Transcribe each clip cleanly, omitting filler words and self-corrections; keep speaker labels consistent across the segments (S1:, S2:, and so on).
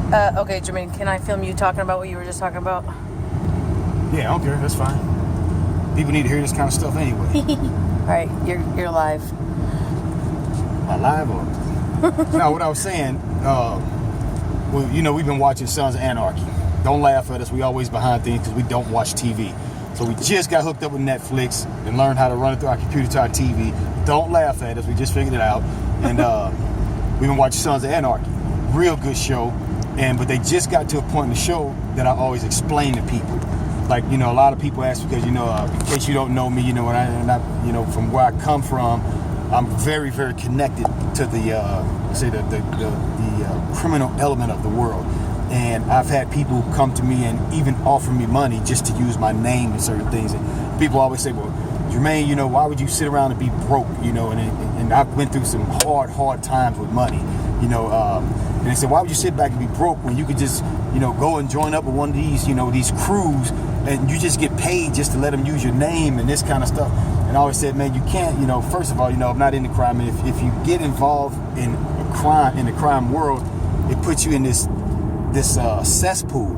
S1: Okay, Jermaine, can I film you talking about what you were just talking about?
S2: Yeah, I don't care. That's fine. People need to hear this kind of stuff anyway.
S1: All right, you're live.
S2: Am I live or? No, what I was saying, well, you know, we've been watching Sons of Anarchy. Don't laugh at us. We always behind things because we don't watch TV. So we just got hooked up with Netflix and learned how to run it through our computer to our TV. Don't laugh at us. We just figured it out. And we've been watching Sons of Anarchy. Real good show. But they just got to a point in the show that I always explain to people. Like, you know, a lot of people ask because, you know, in case you don't know me, you know, you know, from where I come from, I'm very, very connected to the criminal element of the world. And I've had people come to me and even offer me money just to use my name in certain things. And people always say, well, Jermaine, you know, why would you sit around and be broke? You know, and I've been through some hard times with money, you know. And they said, why would you sit back and be broke when you could just, you know, go and join up with one of these, you know, these crews and you just get paid just to let them use your name and this kind of stuff. And I always said, man, you can't, you know, first of all, you know, I'm not into crime. And if you get involved in a crime, in the crime world, it puts you in this cesspool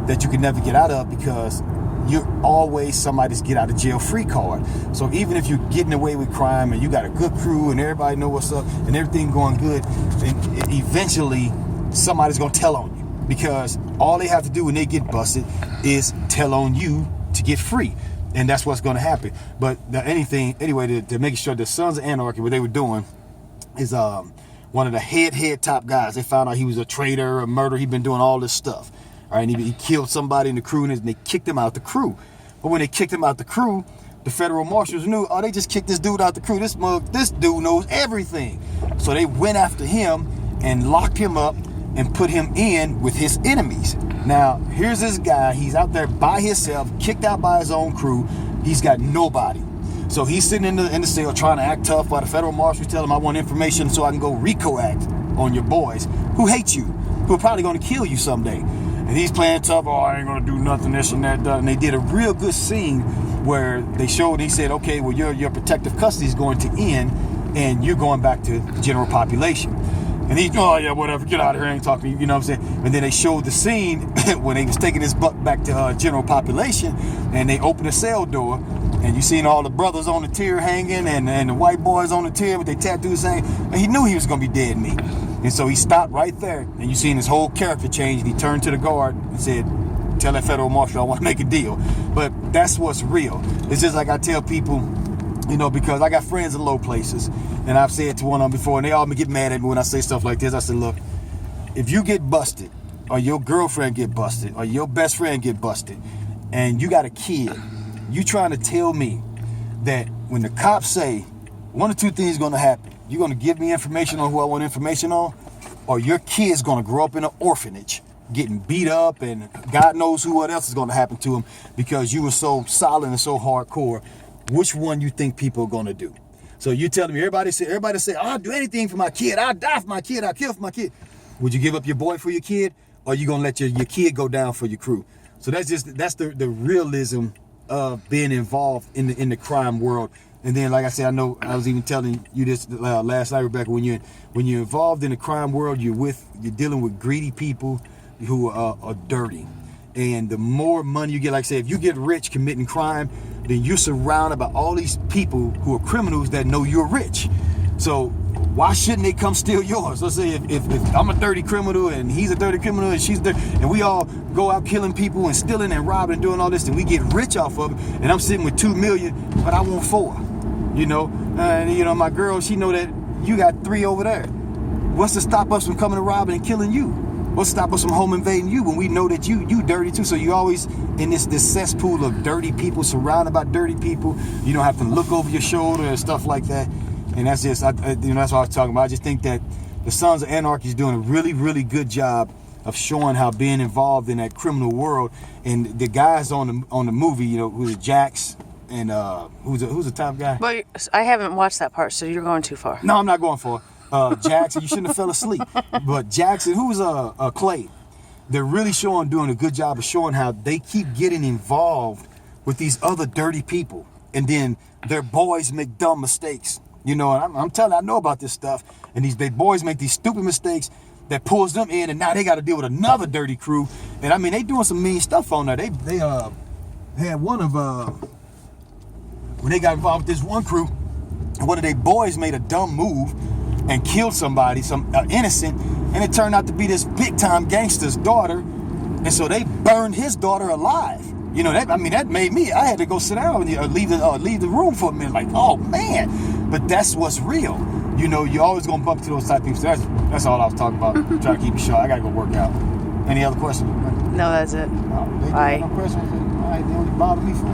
S2: that you can never get out of because you're always somebody's get out of jail free card. So even if you're getting away with crime and you got a good crew and everybody know what's up and everything going good, then eventually somebody's gonna tell on you because all they have to do when they get busted is tell on you to get free. And that's what's gonna happen. But anyway, to make sure the Sons of Anarchy, what they were doing is one of the head top guys. They found out he was a traitor, a murderer. He'd been doing all this stuff. All right, and he killed somebody in the crew, and they kicked him out the crew. But when they kicked him out the crew, the federal marshals knew, oh, they just kicked this dude out the crew. This dude knows everything. So they went after him and locked him up and put him in with his enemies. Now, here's this guy. He's out there by himself, kicked out by his own crew. He's got nobody. So he's sitting in the cell trying to act tough while the federal marshals tell him, I want information so I can go RICO act on your boys who hate you, who are probably going to kill you someday. And he's playing tough, oh, I ain't going to do nothing, this and that. And they did a real good scene where they showed, he said, okay, well, your protective custody is going to end and you're going back to general population. And he, oh, yeah, whatever, get out of here, I ain't talking to you, you know what I'm saying? And then they showed the scene when they was taking his buck back to general population and they opened the cell door. And you seen all the brothers on the tier hanging and the white boys on the tier with their tattoos saying, and he knew he was going to be dead meat. And so he stopped right there. And you seen his whole character change. And he turned to the guard and said, tell that federal marshal I want to make a deal. But that's what's real. It's just like I tell people, you know, because I got friends in low places. And I've said to one of them before, and they all get mad at me when I say stuff like this. I said, look, if you get busted, or your girlfriend get busted, or your best friend get busted, and you got a kid, you trying to tell me that when the cops say one or two things is going to happen, you're going to give me information on who I want information on, or your kid's going to grow up in an orphanage getting beat up and God knows what else is going to happen to him because you were so solid and so hardcore. Which one you think people are going to do? So you telling me everybody say, oh, I'll do anything for my kid. I'll die for my kid. I'll kill for my kid. Would you give up your boy for your kid, or are you going to let your kid go down for your crew? So that's the realism of being involved in the crime world. And then, like I said, I know I was even telling you this last night, Rebecca. When you're involved in the crime world, you're dealing with greedy people who are dirty. And the more money you get, like I said, if you get rich committing crime, then you're surrounded by all these people who are criminals that know you're rich. So why shouldn't they come steal yours? Let's say if I'm a dirty criminal and he's a dirty criminal and she's dirty, and we all go out killing people and stealing and robbing and doing all this, and we get rich off of it, and I'm sitting with $2 million, but I want 4. You know, and you know, my girl, she know that you got 3 over there. What's to stop us from coming to robbing and killing you? What's to stop us from home invading you when we know that you dirty too? So you always in this cesspool of dirty people, surrounded by dirty people. You don't have to look over your shoulder and stuff like that. And that's just, that's what I was talking about. I just think that the Sons of Anarchy is doing a really, really good job of showing how being involved in that criminal world. And the guys on the movie, you know, who's Jax and who's the top guy?
S1: But I haven't watched that part, so you're going too far.
S2: No, I'm not going for Jackson. You shouldn't have fell asleep. But Jackson, who's Clay, they're really doing a good job of showing how they keep getting involved with these other dirty people, and then their boys make dumb mistakes. You know, and I'm telling you, I know about this stuff, and these boys make these stupid mistakes, that pulls them in, and now they got to deal with another dirty crew. And I mean, they doing some mean stuff on there. They had one of when they got involved with this one crew, one of their boys made a dumb move and killed somebody, some innocent, and it turned out to be this big time gangster's daughter, and so they burned his daughter alive. You know, that made me, I had to go sit down and leave the room for a minute, like, oh man. But that's what's real. You know, you're always gonna bump to those type of things. So that's all I was talking about. Trying to keep it short. I gotta go work out. Any other questions?
S1: No, that's it.
S2: They
S1: Bye.
S2: No questions. All right, they only bother me for